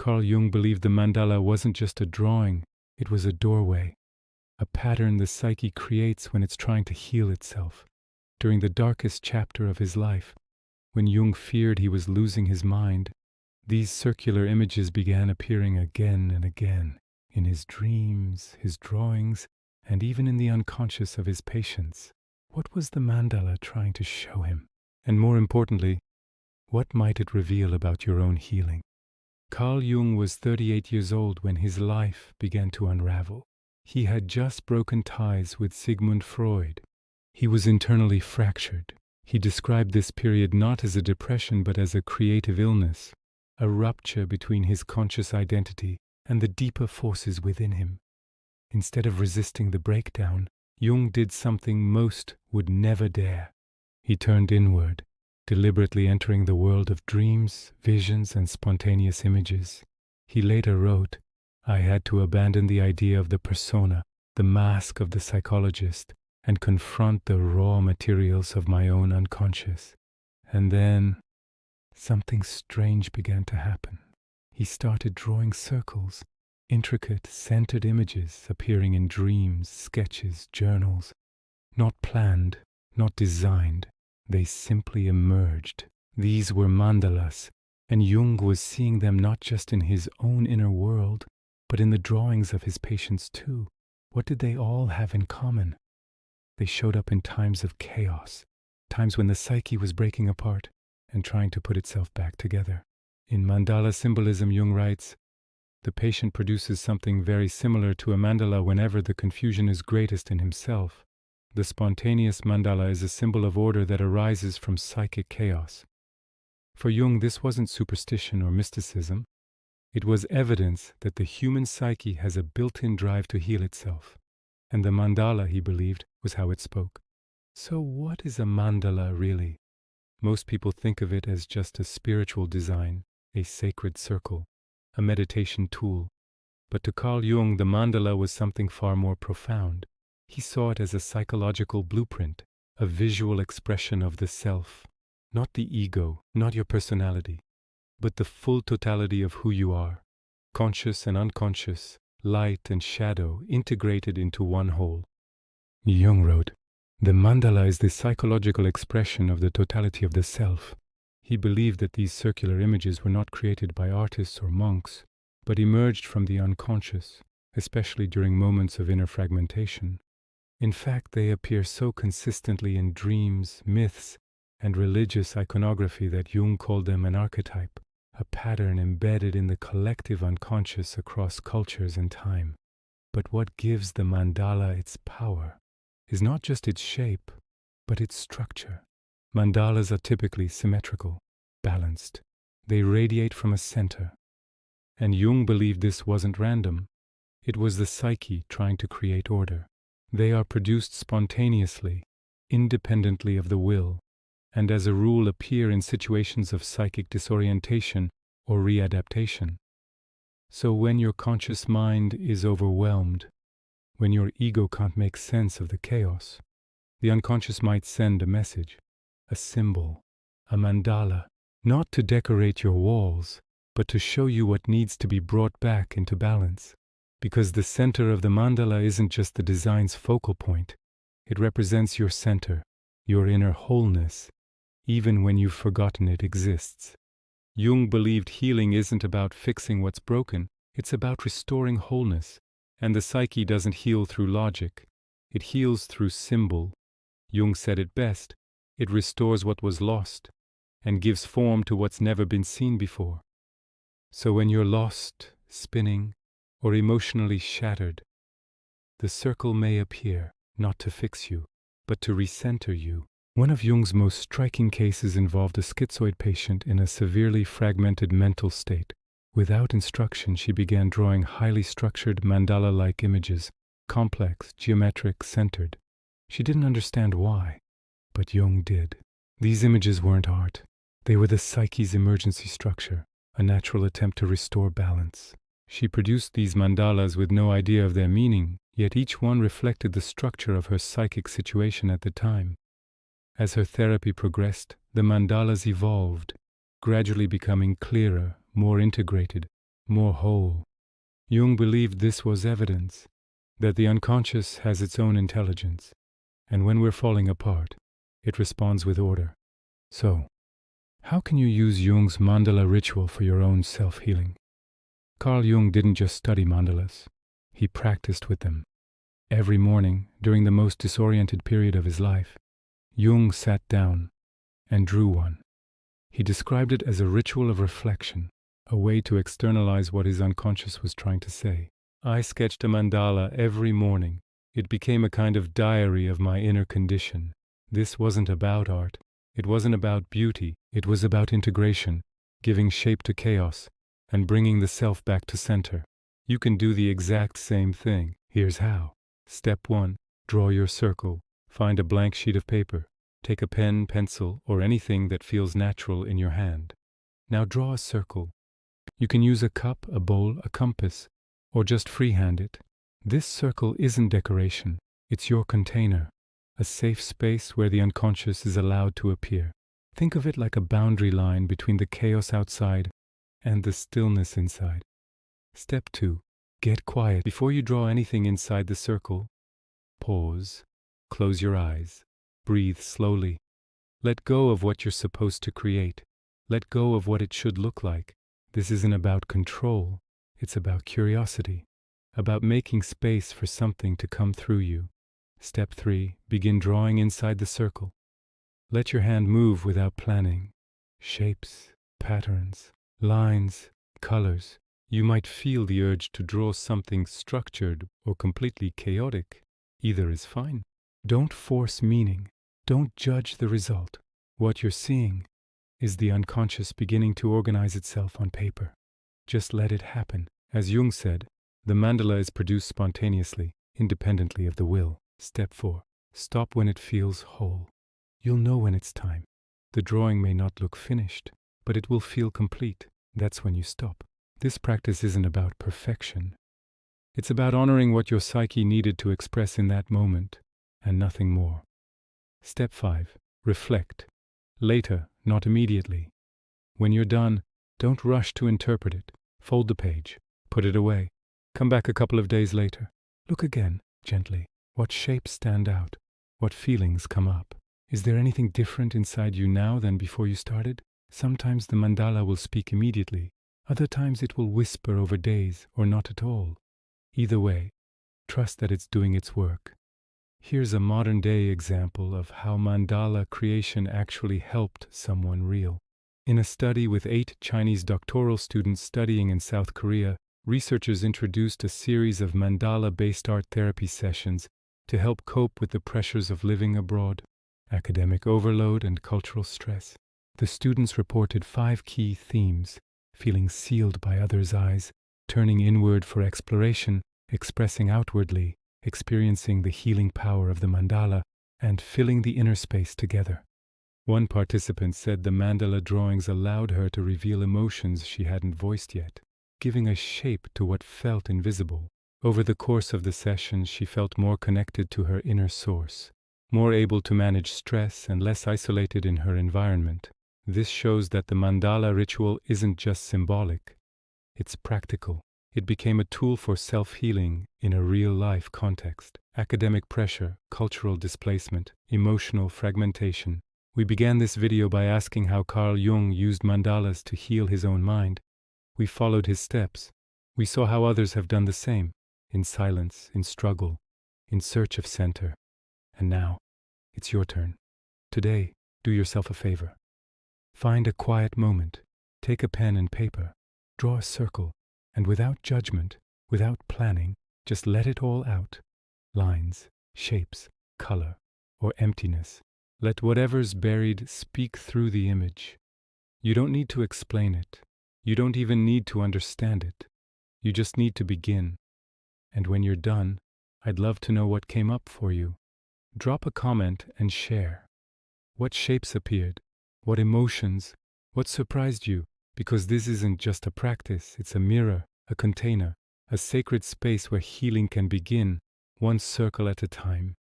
Carl Jung believed the mandala wasn't just a drawing, it was a doorway, a pattern the psyche creates when it's trying to heal itself. During the darkest chapter of his life, when Jung feared he was losing his mind, these circular images began appearing again and again, in his dreams, his drawings, and even in the unconscious of his patients. What was the mandala trying to show him? And more importantly, what might it reveal about your own healing? Carl Jung was 38 years old when his life began to unravel. He had just broken ties with Sigmund Freud. He was internally fractured. He described this period not as a depression but as a creative illness, a rupture between his conscious identity and the deeper forces within him. Instead of resisting the breakdown, Jung did something most would never dare. He turned inward, deliberately entering the world of dreams, visions, and spontaneous images. He later wrote, "I had to abandon the idea of the persona, the mask of the psychologist, and confront the raw materials of my own unconscious." And then something strange began to happen. He started drawing circles, intricate, centered images appearing in dreams, sketches, journals. Not planned, not designed, they simply emerged. These were mandalas, and Jung was seeing them not just in his own inner world, but in the drawings of his patients too. What did they all have in common? They showed up in times of chaos, times when the psyche was breaking apart and trying to put itself back together. In Mandala symbolism, Jung writes, "The patient produces something very similar to a mandala whenever the confusion is greatest in himself. The spontaneous mandala is a symbol of order that arises from psychic chaos." For Jung, this wasn't superstition or mysticism. It was evidence that the human psyche has a built-in drive to heal itself. And the mandala, he believed, was how it spoke. So what is a mandala really? Most people think of it as just a spiritual design, a sacred circle, a meditation tool. But to Carl Jung, the mandala was something far more profound. He saw it as a psychological blueprint, a visual expression of the self, not the ego, not your personality, but the full totality of who you are, conscious and unconscious, light and shadow integrated into one whole. Jung wrote, "The mandala is the psychological expression of the totality of the self." He believed that these circular images were not created by artists or monks, but emerged from the unconscious, especially during moments of inner fragmentation. In fact, they appear so consistently in dreams, myths, and religious iconography that Jung called them an archetype, a pattern embedded in the collective unconscious across cultures and time. But what gives the mandala its power is not just its shape, but its structure. Mandalas are typically symmetrical, balanced. They radiate from a center. And Jung believed this wasn't random. It was the psyche trying to create order. They are produced spontaneously, independently of the will, and as a rule appear in situations of psychic disorientation or readaptation. So when your conscious mind is overwhelmed, when your ego can't make sense of the chaos, the unconscious might send a message, a symbol, a mandala, not to decorate your walls, but to show you what needs to be brought back into balance. Because the center of the mandala isn't just the design's focal point. It represents your center, your inner wholeness, even when you've forgotten it exists. Jung believed healing isn't about fixing what's broken, it's about restoring wholeness. And the psyche doesn't heal through logic, it heals through symbol. Jung said it best, it restores what was lost, and gives form to what's never been seen before. So when you're lost, spinning, or emotionally shattered, the circle may appear, not to fix you, but to recenter you. One of Jung's most striking cases involved a schizoid patient in a severely fragmented mental state. Without instruction, she began drawing highly structured mandala-like images, complex, geometric, centered. She didn't understand why, but Jung did. These images weren't art. They were the psyche's emergency structure, a natural attempt to restore balance. She produced these mandalas with no idea of their meaning, yet each one reflected the structure of her psychic situation at the time. As her therapy progressed, the mandalas evolved, gradually becoming clearer, more integrated, more whole. Jung believed this was evidence that the unconscious has its own intelligence, and when we're falling apart, it responds with order. So, how can you use Jung's mandala ritual for your own self-healing? Carl Jung didn't just study mandalas, he practiced with them. Every morning, during the most disoriented period of his life, Jung sat down and drew one. He described it as a ritual of reflection, a way to externalize what his unconscious was trying to say. I sketched a mandala every morning. It became a kind of diary of my inner condition. This wasn't about art. It wasn't about beauty. It was about integration, giving shape to chaos, and bringing the self back to center. You can do the exact same thing. Here's how. Step 1. Draw your circle. Find a blank sheet of paper. Take a pen, pencil, or anything that feels natural in your hand. Now draw a circle. You can use a cup, a bowl, a compass, or just freehand it. This circle isn't decoration. It's your container, a safe space where the unconscious is allowed to appear. Think of it like a boundary line between the chaos outside and the stillness inside. Step 2. Get quiet. Before you draw anything inside the circle, pause, close your eyes, breathe slowly. Let go of what you're supposed to create. Let go of what it should look like. This isn't about control. It's about curiosity, about making space for something to come through you. Step 3. Begin drawing inside the circle. Let your hand move without planning. Shapes, patterns, lines, colors. You might feel the urge to draw something structured or completely chaotic. Either is fine. Don't force meaning. Don't judge the result. What you're seeing is the unconscious beginning to organize itself on paper. Just let it happen. As Jung said, the mandala is produced spontaneously, independently of the will. Step 4. Stop when it feels whole. You'll know when it's time. The drawing may not look finished, but it will feel complete. That's when you stop. This practice isn't about perfection. It's about honoring what your psyche needed to express in that moment, and nothing more. Step 5. Reflect. Later, not immediately. When you're done, don't rush to interpret it. Fold the page. Put it away. Come back a couple of days later. Look again, gently. What shapes stand out? What feelings come up? Is there anything different inside you now than before you started? Sometimes the mandala will speak immediately. Other times it will whisper over days or not at all. Either way, trust that it's doing its work. Here's a modern-day example of how mandala creation actually helped someone real. In a study with 8 Chinese doctoral students studying in South Korea, researchers introduced a series of mandala-based art therapy sessions to help cope with the pressures of living abroad, academic overload, and cultural stress. The students reported 5 key themes: feeling sealed by others' eyes, turning inward for exploration, expressing outwardly, experiencing the healing power of the mandala, and filling the inner space together. One participant said the mandala drawings allowed her to reveal emotions she hadn't voiced yet, giving a shape to what felt invisible. Over the course of the session, she felt more connected to her inner source, more able to manage stress and less isolated in her environment. This shows that the mandala ritual isn't just symbolic, it's practical. It became a tool for self-healing in a real-life context. Academic pressure, cultural displacement, emotional fragmentation. We began this video by asking how Carl Jung used mandalas to heal his own mind. We followed his steps. We saw how others have done the same, in silence, in struggle, in search of center. And now, it's your turn. Today, do yourself a favor. Find a quiet moment, take a pen and paper, draw a circle, and without judgment, without planning, just let it all out. Lines, shapes, color, or emptiness. Let whatever's buried speak through the image. You don't need to explain it. You don't even need to understand it. You just need to begin. And when you're done, I'd love to know what came up for you. Drop a comment and share. What shapes appeared? What emotions? What surprised you? Because this isn't just a practice, it's a mirror, a container, a sacred space where healing can begin, one circle at a time.